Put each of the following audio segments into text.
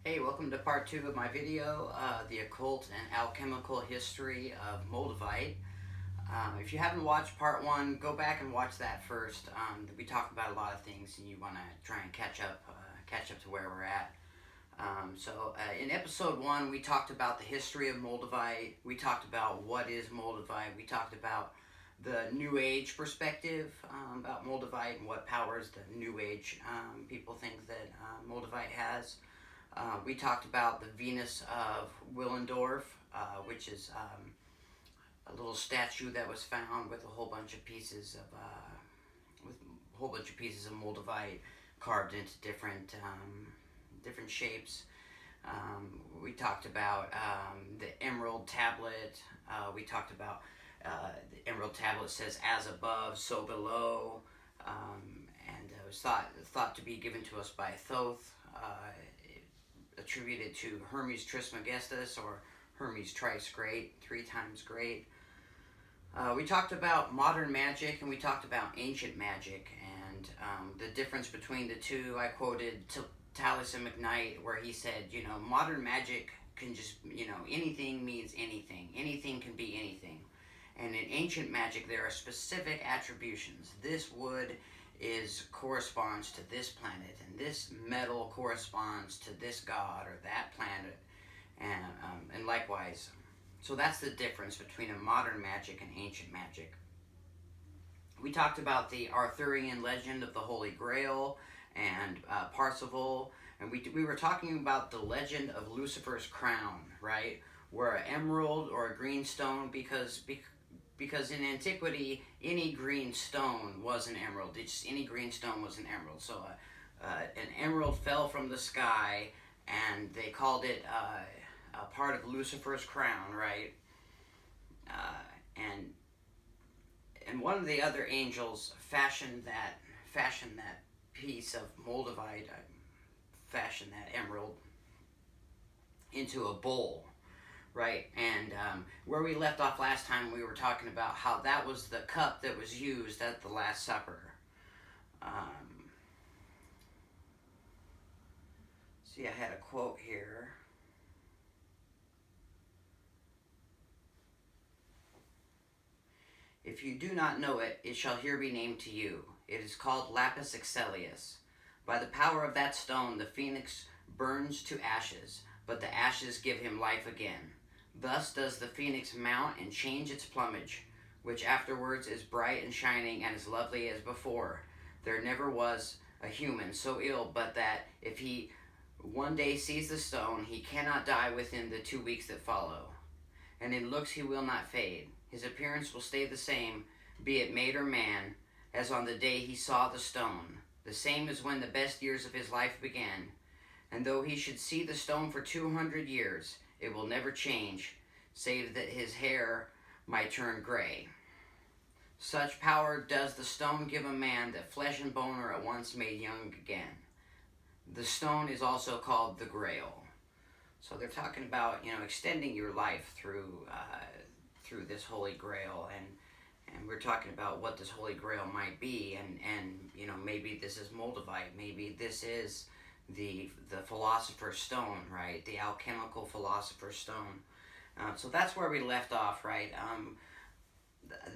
Hey, welcome to part 2 of my video, the occult and alchemical history of Moldavite. If you haven't watched part 1, go back and watch that first. We talked about a lot of things and you want to try and catch up to where we're at. In episode 1, we talked about the history of Moldavite. We talked about what is Moldavite. We talked about the New Age perspective about Moldavite and what powers the New Age people think that Moldavite has. We talked about the Venus of Willendorf, which is a little statue that was found with a whole bunch of pieces of Moldavite carved into different shapes. We talked about the Emerald Tablet. We talked about the Emerald Tablet says "as above, so below," and it was thought to be given to us by Thoth. Attributed to Hermes Trismegistus or Hermes Thrice Great, 3 times great. We talked about modern magic and we talked about ancient magic and the difference between the two. I quoted Taliesin McKnight where he said, modern magic can just, anything means anything. Anything can be anything. And in ancient magic there are specific attributions. This wood corresponds to this planet, and this metal corresponds to this god or that planet, and likewise. So that's the difference between a modern magic and ancient magic. We talked about the Arthurian legend of the Holy Grail and Parsifal, and we were talking about the legend of Lucifer's crown, right? Where an emerald or a green stone, because in antiquity, any green stone was an emerald. Any green stone was an emerald. So an emerald fell from the sky, and they called it a part of Lucifer's crown, right? And one of the other angels fashioned that piece of Moldavite, fashioned that emerald into a bowl. Right, and where we left off last time, we were talking about how that was the cup that was used at the Last Supper. See, I had a quote here. If you do not know it, it shall here be named to you. It is called lapis excellius. By the power of that stone, the phoenix burns to ashes, but the ashes give him life again. Thus does the phoenix mount and change its plumage, which afterwards is bright and shining and as lovely as before. There never was a human so ill but that if he one day sees the stone, he cannot die within the 2 weeks that follow. And in looks he will not fade. His appearance will stay the same, be it maid or man, as on the day he saw the stone, the same as when the best years of his life began. And though he should see the stone for 200 years, it will never change, save that his hair might turn gray. Such power does the stone give a man that flesh and bone are at once made young again. The stone is also called the Grail. So they're talking about, extending your life through this Holy Grail, and we're talking about what this Holy Grail might be, and maybe this is Moldavite, maybe this is the Philosopher's Stone, right? The alchemical Philosopher's Stone. So that's where we left off, right?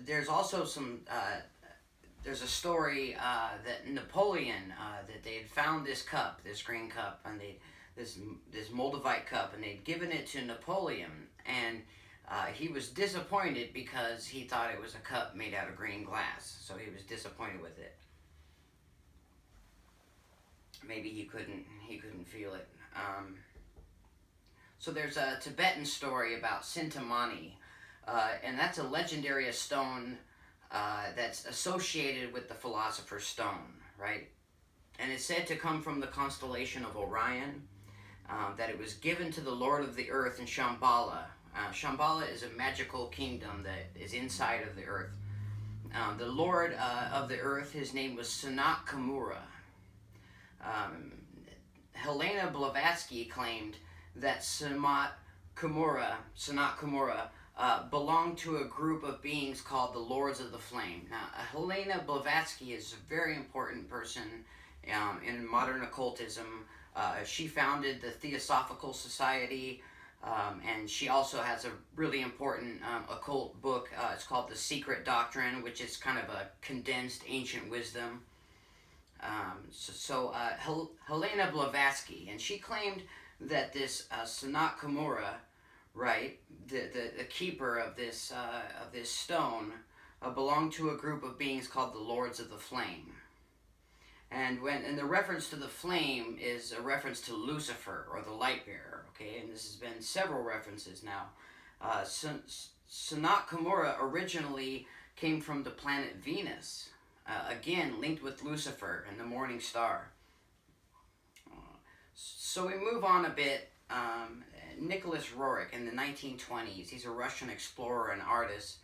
There's also there's a story that Napoleon, that they had found this cup, this green cup, and this Moldavite cup, and they'd given it to Napoleon, and he was disappointed because he thought it was a cup made out of green glass, so he was disappointed with it. Maybe he couldn't feel it. So there's a Tibetan story about Sintamani, and that's a legendary stone that's associated with the Philosopher's Stone, right? And it's said to come from the constellation of Orion, that it was given to the Lord of the Earth in Shambhala. Shambhala is a magical kingdom that is inside of the Earth. The Lord of the Earth, his name was Sanat Kumara. Helena Blavatsky claimed that Sanat Kumara belonged to a group of beings called the Lords of the Flame. Now, Helena Blavatsky is a very important person in modern occultism. She founded the Theosophical Society, and she also has a really important occult book. It's called The Secret Doctrine, which is kind of a condensed ancient wisdom. Helena Blavatsky, and she claimed that this Sanat Kumara, right, the keeper of this stone, belonged to a group of beings called the Lords of the Flame. And the reference to the flame is a reference to Lucifer, or the light bearer, okay? And this has been several references now. Sanat Kumara originally came from the planet Venus, again linked with Lucifer and the morning star. So we move on a bit. Nicholas Roerich in the 1920s, he's a Russian explorer and artist.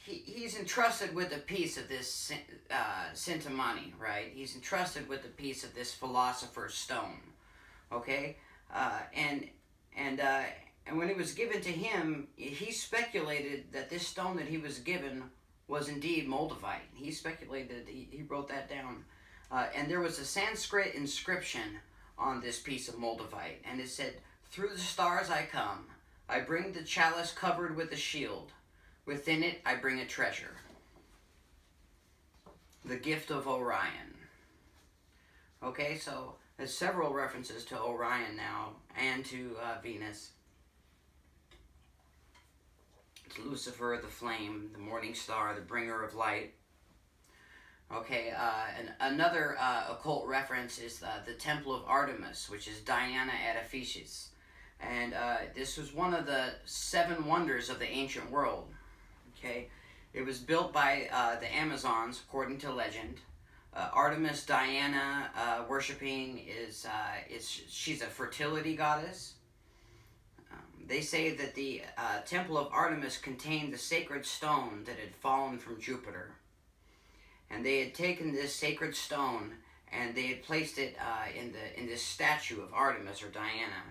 He's entrusted with a piece of this Sintamani, right? He's entrusted with a piece of this philosopher's stone, okay? And when it was given to him, he speculated that this stone that he was given was indeed Moldavite. He speculated, he wrote that down. And there was a Sanskrit inscription on this piece of Moldavite, and it said, "Through the stars I come. I bring the chalice covered with a shield. Within it I bring a treasure. The gift of Orion." Okay, so there's several references to Orion now, and to Venus. It's Lucifer, the flame, the morning star, the bringer of light. Okay, and another occult reference is the Temple of Artemis, which is Diana at Ephesus. And this was one of the 7 wonders of the ancient world. Okay, it was built by the Amazons, according to legend. Artemis, Diana, worshiping she's a fertility goddess. They say that the Temple of Artemis contained the sacred stone that had fallen from Jupiter. And they had taken this sacred stone and they had placed it in this statue of Artemis or Diana.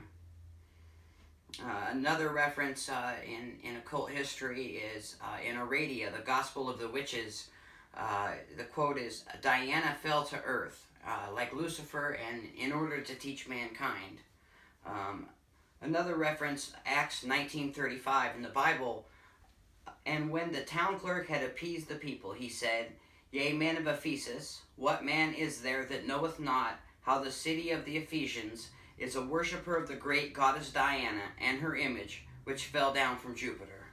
Another reference in occult history is in Aradia, the Gospel of the Witches. The quote is, "Diana fell to earth like Lucifer, and in order to teach mankind." Another reference, Acts 19:35 in the Bible. "And when the town clerk had appeased the people, he said, Yea, men of Ephesus, what man is there that knoweth not how the city of the Ephesians is a worshipper of the great goddess Diana and her image, which fell down from Jupiter?"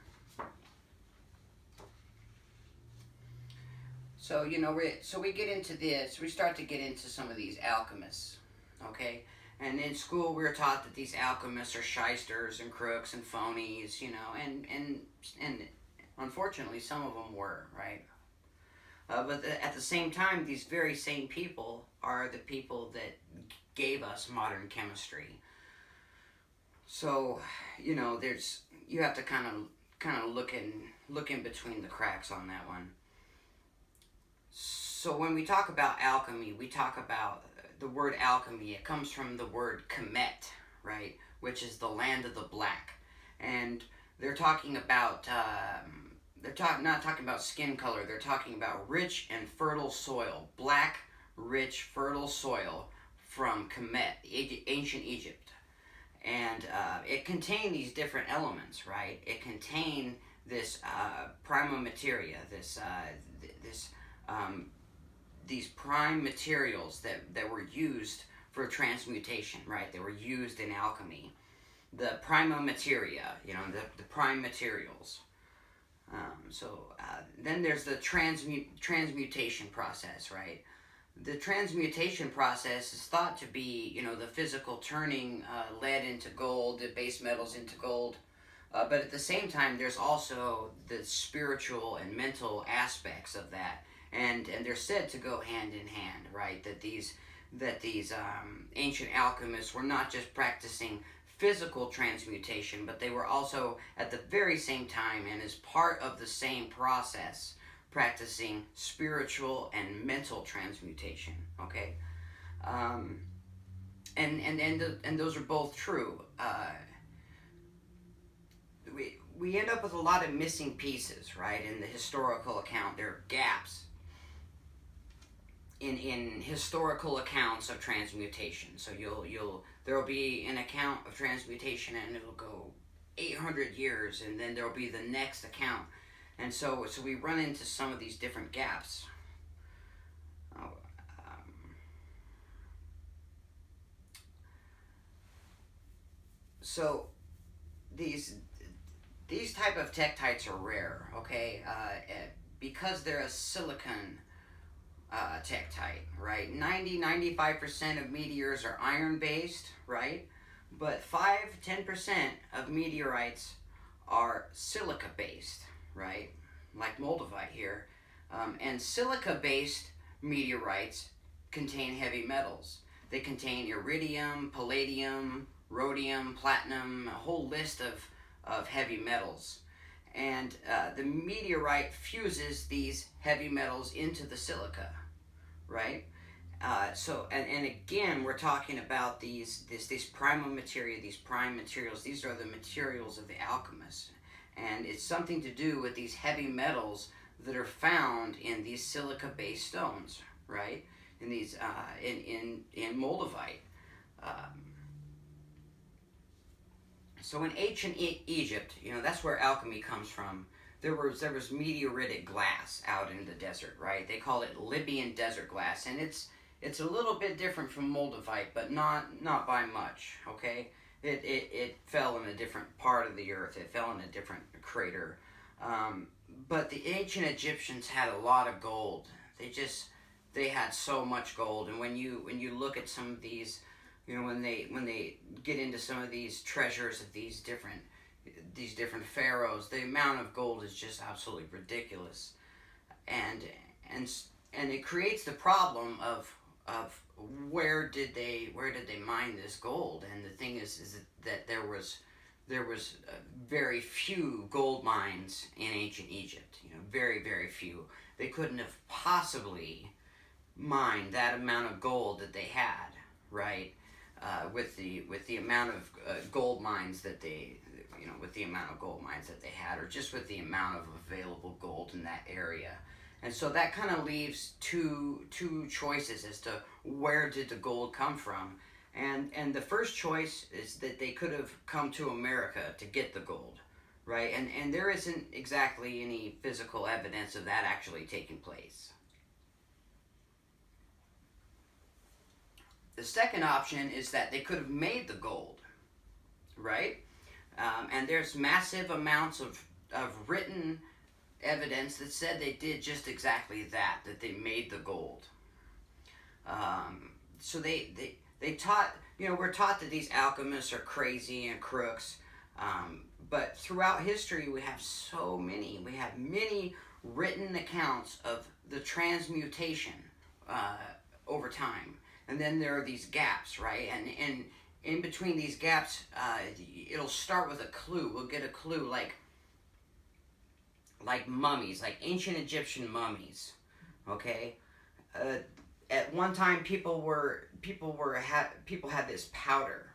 So, we get into this, we start to get into some of these alchemists, okay? And in school, we were taught that these alchemists are shysters and crooks and phonies, and unfortunately, some of them were, right? But at the same time, these very same people are the people that gave us modern chemistry. So, you have to kind of look in between the cracks on that one. So when we talk about alchemy, we talk about the word alchemy. It comes from the word Kemet, right, which is the land of the black, and they're talking about. Not talking about skin color. They're talking about rich and fertile soil, black, rich, fertile soil from Kemet, ancient Egypt, and it contained these different elements, right? It contained this prima materia, these prime materials that were used for transmutation, right? They were used in alchemy. The prima materia, the prime materials. Then there's the transmutation process, right? The transmutation process is thought to be, the physical turning lead into gold, the base metals into gold. But at the same time, there's also the spiritual and mental aspects of that. And they're said to go hand in hand, right? That these ancient alchemists were not just practicing physical transmutation, but they were also at the very same time and as part of the same process practicing spiritual and mental transmutation. Okay, and those are both true. We end up with a lot of missing pieces, right? In the historical account, there are gaps. in historical accounts of transmutation. So there'll be an account of transmutation, and it'll go 800 years, and then there'll be the next account, and so we run into some of these different gaps. So these type of tektites are rare, okay, because they're a silicon tektite, right? 95% of meteors are iron based, right? But 5-10% of meteorites are silica based, right? Like Moldavite here. And silica based meteorites contain heavy metals. They contain iridium, palladium, rhodium, platinum, a whole list of heavy metals. And the meteorite fuses these heavy metals into the silica, right? And again, we're talking about these prime materia, these prime materials. These are the materials of the alchemists, and it's something to do with these heavy metals that are found in these silica-based stones, right? In these in Moldavite. So in ancient Egypt, that's where alchemy comes from. There was meteoritic glass out in the desert, right? They call it Libyan desert glass, and it's a little bit different from Moldavite, but not by much. Okay, it fell in a different part of the earth. It fell in a different crater. But the ancient Egyptians had a lot of gold. They had so much gold, and when you look at some of these, when they get into some of these treasures of these different pharaohs, the amount of gold is just absolutely ridiculous, and it creates the problem of where did they mine this gold. And the thing is that there was very few gold mines in ancient Egypt. Very, very few. They couldn't have possibly mined that amount of gold that they had, right? With the amount of gold mines that they had, or just with the amount of available gold in that area. And so that kind of leaves two choices as to where did the gold come from. And the first choice is that they could have come to America to get the gold, right? And there isn't exactly any physical evidence of that actually taking place. The second option is that they could have made the gold, right? And there's massive amounts of written evidence that said they did just exactly that they made the gold. So they taught, we're taught that these alchemists are crazy and crooks, but throughout history we have many written accounts of the transmutation over time. And then there are these gaps, right? And in between these gaps, it'll start with a clue. We'll get a clue like mummies, like ancient Egyptian mummies. Okay, at one time people had this powder,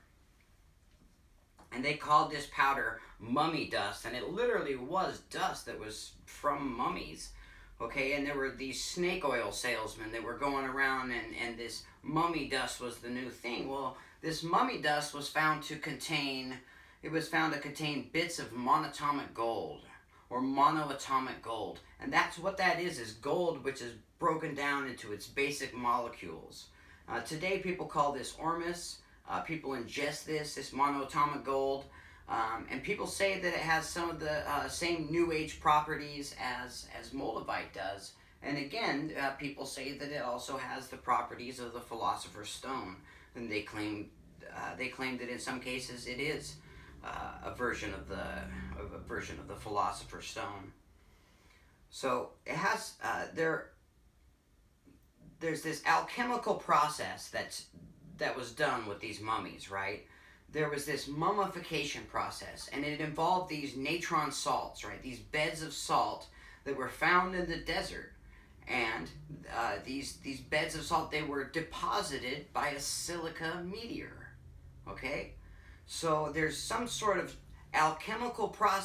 and they called this powder mummy dust, and it literally was dust that was from mummies. Okay, and there were these snake oil salesmen that were going around, and this mummy dust was the new thing. Well, this mummy dust was found to contain bits of monatomic gold, or monoatomic gold. And that's what that is gold which is broken down into its basic molecules. Today people call this ormus. People ingest this monoatomic gold. And people say that it has some of the same New Age properties as Moldavite does. And again, people say that it also has the properties of the Philosopher's Stone. And they claim that in some cases it is a version of the Philosopher's Stone. So it has there's this alchemical process that was done with these mummies, right? There was this mummification process, and it involved these natron salts, right? These beds of salt that were found in the desert. And these beds of salt, they were deposited by a silica meteor, okay? So there's some sort of alchemical process